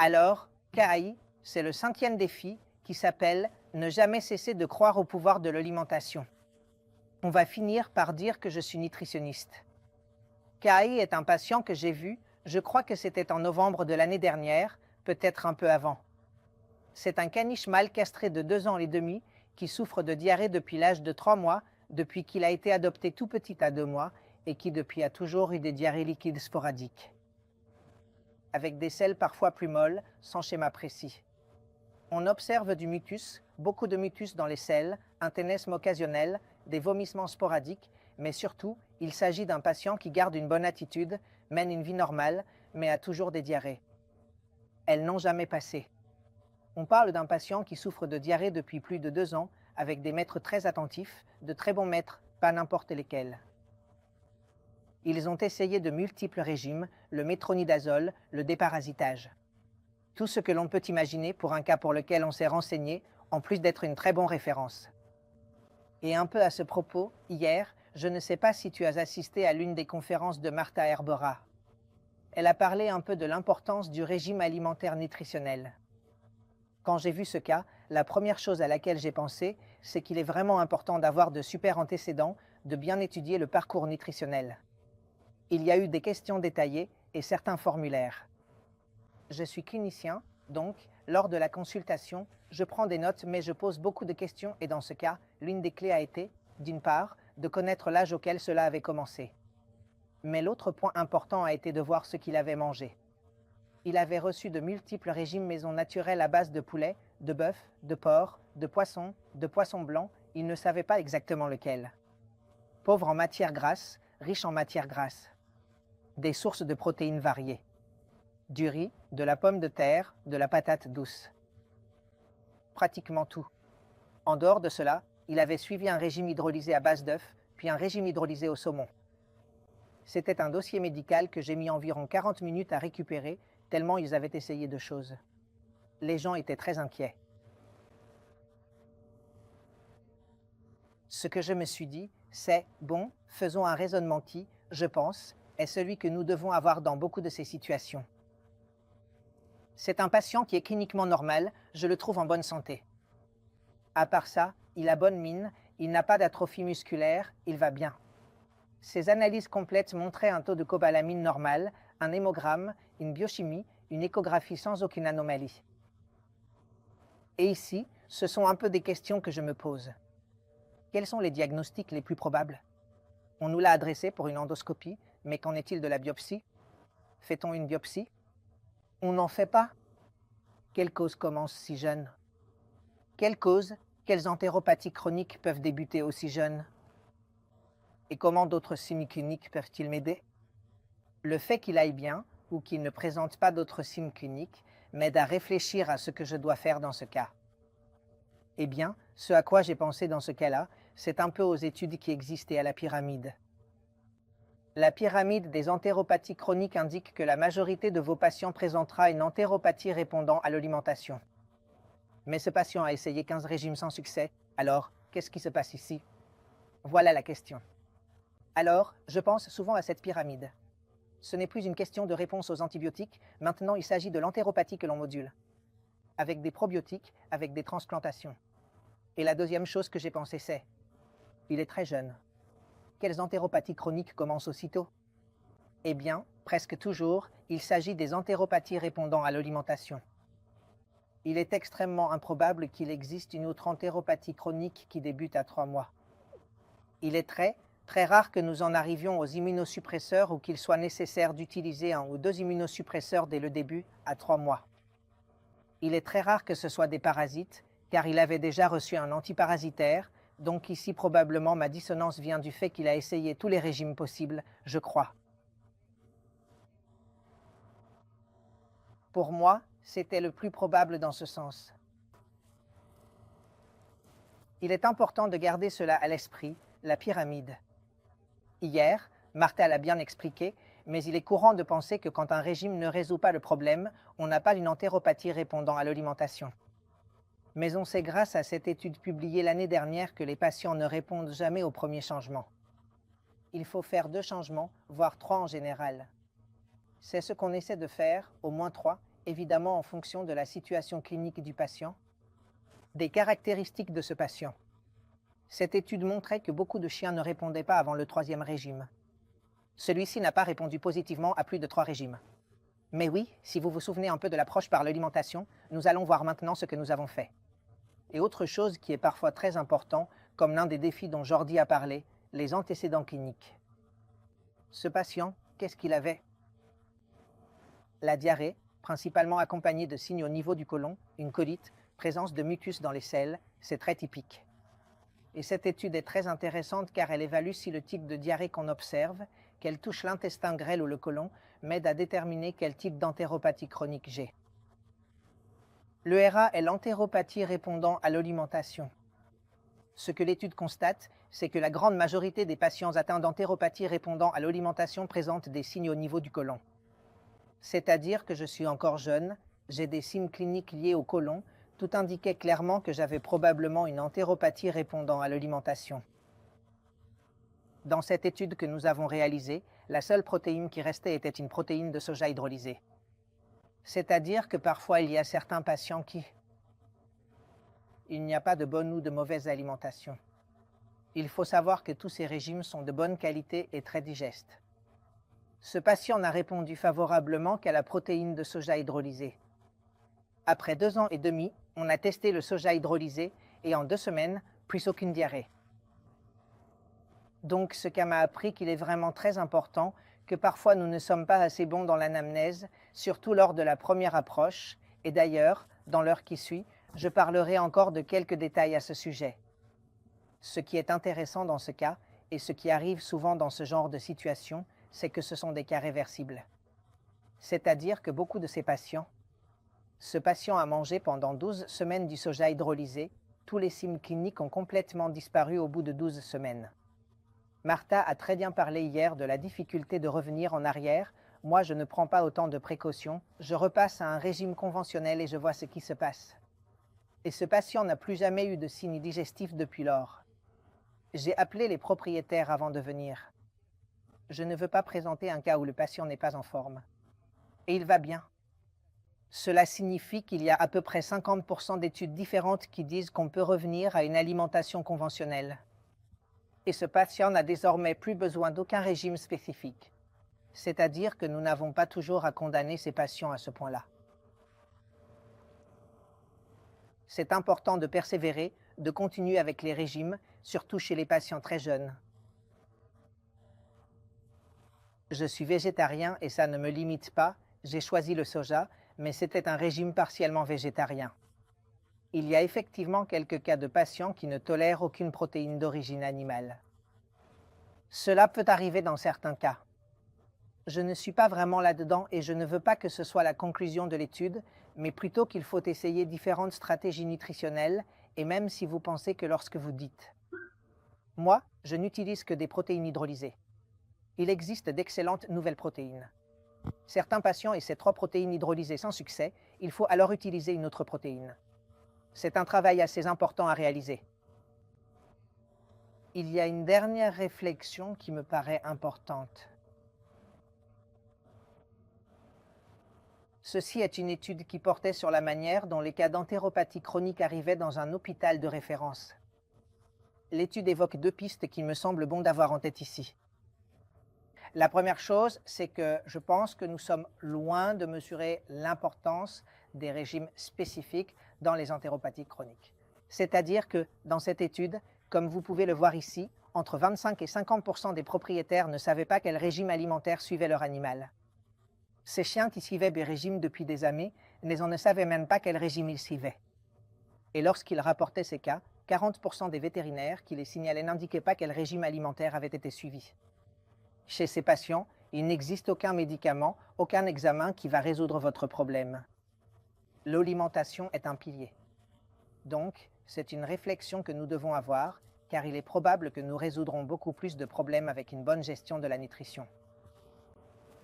Alors, KAI, c'est le 5e défi qui s'appelle « Ne jamais cesser de croire au pouvoir de l'alimentation ». On va finir par dire que je suis nutritionniste. KAI est un patient que j'ai vu, je crois que c'était en novembre de l'année dernière, peut-être un peu avant. C'est un caniche mâle castré de 2 ans et demi qui souffre de diarrhée depuis l'âge de 3 mois, depuis qu'il a été adopté tout petit à 2 mois, et qui depuis a toujours eu des diarrhées liquides sporadiques. Avec des selles parfois plus molles, sans schéma précis. On observe du mucus, beaucoup de mucus dans les selles, un ténesme occasionnel, des vomissements sporadiques, mais surtout, il s'agit d'un patient qui garde une bonne attitude, mène une vie normale, mais a toujours des diarrhées. Elles n'ont jamais passé. On parle d'un patient qui souffre de diarrhée depuis plus de 2 ans, avec des maîtres très attentifs, de très bons maîtres, pas n'importe lesquels. Ils ont essayé de multiples régimes, le métronidazole, le déparasitage. Tout ce que l'on peut imaginer pour un cas pour lequel on s'est renseigné, en plus d'être une très bonne référence. Et un peu à ce propos, hier, je ne sais pas si tu as assisté à l'une des conférences de Martha Herbora. Elle a parlé un peu de l'importance du régime alimentaire nutritionnel. Quand j'ai vu ce cas, la première chose à laquelle j'ai pensé, c'est qu'il est vraiment important d'avoir de super antécédents, de bien étudier le parcours nutritionnel. Il y a eu des questions détaillées et certains formulaires. Je suis clinicien, donc, lors de la consultation, je prends des notes mais je pose beaucoup de questions et dans ce cas, l'une des clés a été, d'une part, de connaître l'âge auquel cela avait commencé. Mais l'autre point important a été de voir ce qu'il avait mangé. Il avait reçu de multiples régimes maison naturels à base de poulet, de bœuf, de porc, de poisson blanc, il ne savait pas exactement lequel. Pauvre en matières grasses, riche en matières grasses. Des sources de protéines variées. Du riz, de la pomme de terre, de la patate douce. Pratiquement tout. En dehors de cela, il avait suivi un régime hydrolysé à base d'œufs, puis un régime hydrolysé au saumon. C'était un dossier médical que j'ai mis environ 40 minutes à récupérer, tellement ils avaient essayé de choses. Les gens étaient très inquiets. Ce que je me suis dit, c'est, bon, faisons un raisonnement qui, je pense, est celui que nous devons avoir dans beaucoup de ces situations. C'est un patient qui est cliniquement normal, je le trouve en bonne santé. À part ça, il a bonne mine, il n'a pas d'atrophie musculaire, il va bien. Ses analyses complètes montraient un taux de cobalamine normal, un hémogramme, une biochimie, une échographie sans aucune anomalie. Et ici, ce sont un peu des questions que je me pose. Quels sont les diagnostics les plus probables? On nous l'a adressé pour une endoscopie, mais qu'en est-il de la biopsie? Fait-on une biopsie? On n'en fait pas? Quelle cause commence si jeune? Quelles causes, quelles entéropathies chroniques peuvent débuter aussi jeunes? Et comment d'autres signes cliniques peuvent-ils m'aider? Le fait qu'il aille bien, ou qu'il ne présente pas d'autres signes cliniques, m'aide à réfléchir à ce que je dois faire dans ce cas. Eh bien, ce à quoi j'ai pensé dans ce cas-là, c'est un peu aux études qui existent et à la pyramide. La pyramide des entéropathies chroniques indique que la majorité de vos patients présentera une entéropathie répondant à l'alimentation. Mais ce patient a essayé 15 régimes sans succès, alors qu'est-ce qui se passe ici? Voilà la question. Alors, je pense souvent à cette pyramide. Ce n'est plus une question de réponse aux antibiotiques, maintenant il s'agit de l'entéropathie que l'on module. Avec des probiotiques, avec des transplantations. Et la deuxième chose que j'ai pensé c'est, il est très jeune. Quelles entéropathies chroniques commencent aussitôt? Eh bien, presque toujours, il s'agit des entéropathies répondant à l'alimentation. Il est extrêmement improbable qu'il existe une autre entéropathie chronique qui débute à 3 mois. Il est très rare que nous en arrivions aux immunosuppresseurs ou qu'il soit nécessaire d'utiliser 1 ou 2 immunosuppresseurs dès le début, à 3 mois. Il est très rare que ce soit des parasites, car il avait déjà reçu un antiparasitaire, donc ici probablement ma dissonance vient du fait qu'il a essayé tous les régimes possibles, je crois. Pour moi, c'était le plus probable dans ce sens. Il est important de garder cela à l'esprit, la pyramide. Hier, Martha l'a bien expliqué, mais il est courant de penser que quand un régime ne résout pas le problème, on n'a pas une entéropathie répondant à l'alimentation. Mais on sait grâce à cette étude publiée l'année dernière que les patients ne répondent jamais au premier changement. Il faut faire 2 changements, voire 3 en général. C'est ce qu'on essaie de faire, au moins 3, évidemment en fonction de la situation clinique du patient, des caractéristiques de ce patient. Cette étude montrait que beaucoup de chiens ne répondaient pas avant le 3e régime. Celui-ci n'a pas répondu positivement à plus de 3 régimes. Mais oui, si vous vous souvenez un peu de l'approche par l'alimentation, nous allons voir maintenant ce que nous avons fait. Et autre chose qui est parfois très important, comme l'un des défis dont Jordi a parlé, les antécédents cliniques. Ce patient, qu'est-ce qu'il avait? La diarrhée, principalement accompagnée de signes au niveau du côlon, une colite, présence de mucus dans les selles, c'est très typique. Et cette étude est très intéressante car elle évalue si le type de diarrhée qu'on observe, qu'elle touche l'intestin grêle ou le côlon, m'aide à déterminer quel type d'entéropathie chronique j'ai. L'ERA est l'entéropathie répondant à l'alimentation. Ce que l'étude constate, c'est que la grande majorité des patients atteints d'entéropathie répondant à l'alimentation présentent des signes au niveau du côlon. C'est-à-dire que je suis encore jeune, j'ai des signes cliniques liés au côlon, tout indiquait clairement que j'avais probablement une entéropathie répondant à l'alimentation. Dans cette étude que nous avons réalisée, la seule protéine qui restait était une protéine de soja hydrolysée. C'est-à-dire que parfois il y a certains patients qui... Il n'y a pas de bonne ou de mauvaise alimentation. Il faut savoir que tous ces régimes sont de bonne qualité et très digestes. Ce patient n'a répondu favorablement qu'à la protéine de soja hydrolysée. Après 2 ans et demi, on a testé le soja hydrolysé et en 2 semaines, plus aucune diarrhée. Donc ce cas m'a appris qu'il est vraiment très important que parfois nous ne sommes pas assez bons dans l'anamnèse, surtout lors de la première approche, et d'ailleurs, dans l'heure qui suit, je parlerai encore de quelques détails à ce sujet. Ce qui est intéressant dans ce cas, et ce qui arrive souvent dans ce genre de situation, c'est que ce sont des cas réversibles. C'est-à-dire que beaucoup de ces patients, ce patient a mangé pendant 12 semaines du soja hydrolysé, tous les signes cliniques ont complètement disparu au bout de 12 semaines. Martha a très bien parlé hier de la difficulté de revenir en arrière. Moi, je ne prends pas autant de précautions, je repasse à un régime conventionnel et je vois ce qui se passe. Et ce patient n'a plus jamais eu de signes digestifs depuis lors. J'ai appelé les propriétaires avant de venir. Je ne veux pas présenter un cas où le patient n'est pas en forme. Et il va bien. Cela signifie qu'il y a à peu près 50% d'études différentes qui disent qu'on peut revenir à une alimentation conventionnelle. Et ce patient n'a désormais plus besoin d'aucun régime spécifique. C'est-à-dire que nous n'avons pas toujours à condamner ces patients à ce point-là. C'est important de persévérer, de continuer avec les régimes, surtout chez les patients très jeunes. Je suis végétarien et ça ne me limite pas, j'ai choisi le soja, mais c'était un régime partiellement végétarien. Il y a effectivement quelques cas de patients qui ne tolèrent aucune protéine d'origine animale. Cela peut arriver dans certains cas. Je ne suis pas vraiment là-dedans et je ne veux pas que ce soit la conclusion de l'étude, mais plutôt qu'il faut essayer différentes stratégies nutritionnelles, et même si vous pensez que lorsque vous dites « Moi, je n'utilise que des protéines hydrolysées », il existe d'excellentes nouvelles protéines. Certains patients essaient 3 protéines hydrolysées sans succès, il faut alors utiliser une autre protéine. C'est un travail assez important à réaliser. Il y a une dernière réflexion qui me paraît importante. Ceci est une étude qui portait sur la manière dont les cas d'entéropathie chronique arrivaient dans un hôpital de référence. L'étude évoque 2 pistes qu'il me semble bon d'avoir en tête ici. La première chose, c'est que je pense que nous sommes loin de mesurer l'importance des régimes spécifiques dans les entéropathies chroniques. C'est-à-dire que, dans cette étude, comme vous pouvez le voir ici, entre 25 et 50% des propriétaires ne savaient pas quel régime alimentaire suivait leur animal. Ces chiens qui suivaient des régimes depuis des années, mais on ne savait même pas quel régime ils suivaient. Et lorsqu'ils rapportaient ces cas, 40% des vétérinaires qui les signalaient n'indiquaient pas quel régime alimentaire avait été suivi. Chez ces patients, il n'existe aucun médicament, aucun examen qui va résoudre votre problème. L'alimentation est un pilier. Donc, c'est une réflexion que nous devons avoir, car il est probable que nous résoudrons beaucoup plus de problèmes avec une bonne gestion de la nutrition.